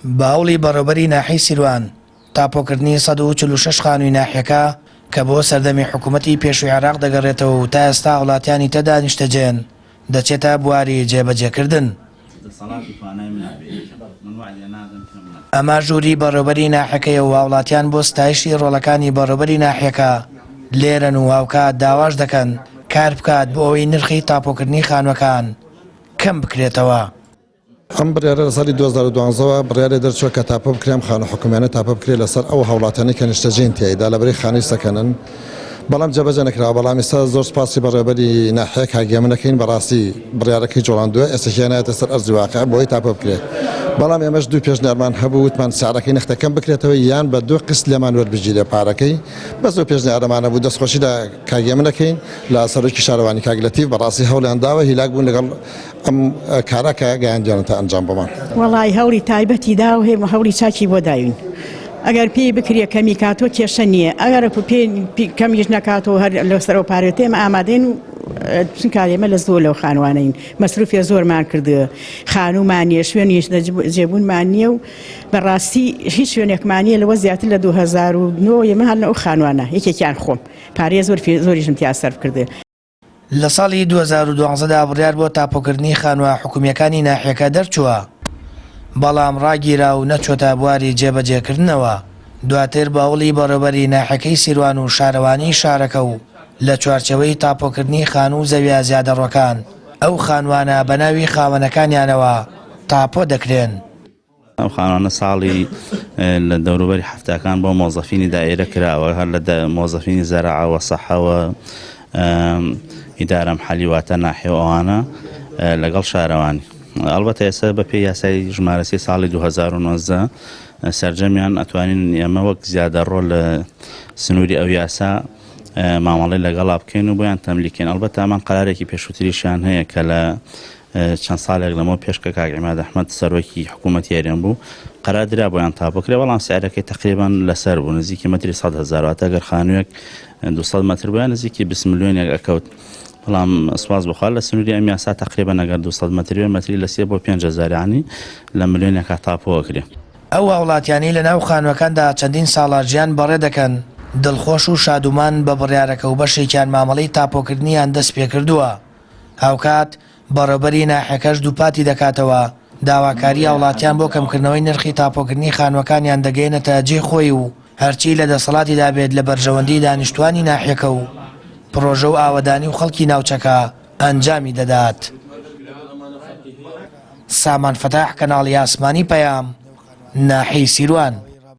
باوڵی بەڕێوەبەری ناحیەی سیروان تاپۆکردنی 146 خانووی ناحیەکە کە بۆ سەردەمی حکوومەتی پێشووی عێراق دەگەڕێتەوە و تا ئێستا وڵاتیانی تێدا نیشتەجێن دەچێتە بواری جێبەجێکردن. ئەمە ژووری بەڕێوەبەری ناحیەکەیە و وڵاتیان بۆ ستایشی ڕۆڵەکانی بەڕێوەبەری ناحیەکە لێرەن و هاوکات داواش دەکەن کار بکات بۆ ئەوەی نرخی تاپۆکردنی خانووەکان کەم بکرێتەوە. ئەم بڕیارە لە ساڵی 2012ەوە بڕیارێ دەرچووە کە تاپۆ بکرێم خانە حکوومانە تاپۆ بکرێت لەسەر ئەو هەوڵاتانی کە نیشتەجێن تیایدا لەبەری خانووی سەکەنن، بەڵام جێبەجێ نەکراوە. بەڵام ئێستا زۆر سپاسی بەڕێوەبەری ناحیەک هاگیامنەکەین بەڕاستی بڕیارەکەی جوڵاندووە ئێستاکیانایەتە سەر ئەرزی واقع بۆی تاپۆ بکرێت. بەڵام ئێمەش دوو پێشنیارمان هەبوو وتمان سعرەکەی نەختەکەم بکرێتەوە یان بە دوو قست لێمان وەربژیرێ پارەکەی. بەس دوو پێشنیارەمانە بوو دەستخۆشی لە کاگیامنەکەین لە سەرۆکی شارەوانی کاگلەتیڤ بەڕاستی هەوڵیان داوە هیلاک بوون لەگەڵ ئەم کارەکە گەیاندیانە تا ئەنجام بمان. وەڵای هەوڵی تایبەتی دا و هێمە هەوڵی چاکی بۆ داوین. ئەگەر پێی بکرێ کەمی کاتۆ کێشە نییە، ئەگەر پێ کەمیش نکاتەوە هەر لەسەرەوە پارێت ئێمە ئامادەین و چونکارێمە لە زۆر لەو خانوانەین مەسروفێ زۆرمان کردووە، خانومانیە شوێنیش جێبوونمان نییە و بەڕاستی هیچ شوێنێکمانیە لەوە زیاتر لە 2009 ئێمە هەر لە ئەو خانوانە یەکێکیان خۆم پارێ زۆریشم تیا سەرف کردێ. لە ساڵی 2012دا بڕیار بۆ تاپۆکردنی خانووە حکوومیەکانی ناحیەکە دەرچووە، بەڵام ڕاگیرا و نەچۆتە بواری جێبەجێکردنەوە. دواتر باوڵی بەڕێوەبەری ناحیەکەی سیروان و شارەوانی شارەکە و لە چوارچەوەی تاپۆکردنی خانوو زەویە زیادەڕۆکان ئەو خانوانە بە ناوی خاوەنەکانیانەوە تاپۆ دەکرێن. ئەم خانوانە ساڵی لە دەوروبەری هەفتەکان بۆ مۆزەفینی دائیرە کراوە، هەر لە مۆزەفینی زەراعەوە سەحەوە ئیدارە محەلی واتە ناحیە ئەوانە لەگەڵ شارەوانی. ئەلبەتە ئێستا بە پێی یاسای ژمارەسی ساڵی 2019 سەرجەمیان ئەتوانین ئێمە وەک زیادەڕۆ لە سنووری ئەو یاسا مامەڵەی لەگەڵا بکەین و بۆیان تەملیکەین. ئەلبەتە ئەمان قەرارێکی پێشووتریشیان هەیە کە لە چەند ساڵێک لەمەوە پێشکە کاک عیماد ئەحمەد سەرۆکی حکوومەتی هێرێن بوو قەرار درا بۆیان تاپۆکرێ، بەڵام سعرەکەی تقریبان لەسەر بوو، نزیکی مەتری 100,000 واتە ئەگەر خانوویەک 200 مەتر بووە نزیکی 20 ملیۆنێک ئەکەوت. بەڵام سواز بخوال لە سنووری ئەم یاسا تقریبان ئەگەر 200 مەتریوە مەتری لە 3 بۆ 5,000 عنی لە ملیۆنێکە تاپۆکرێ. ئەو هاوڵاتیانی لە ناو خانووەکاندا چەندین ساڵە ژیان بەڕێ دەکەن، دڵخۆش و شادومان بە بڕیارەکە و بەشێکیان مامەڵەی تاپۆکردنیان دەست پێ کردووە. هاوکات بەڕێوەبەری ناحیەکەش دووپاتی دەکاتەوە، داواکاری هاوڵاتیان بۆ کەمکردنەوەی نرخی تاپۆکردنی خانووەکانیان دەگەێنێتە جێ خۆی و هەرچی لە دەسەڵاتیدا بێت لە بەرژەوەندی دانیشتوانی ناحیەکە و پرۆژە و ئاوەدانی و خەڵکی ناوچەکە ئەنجامی دەدات. سامان فەتاح، کەناڵی ئاسمانی پەیام، ناحیەی سیروان.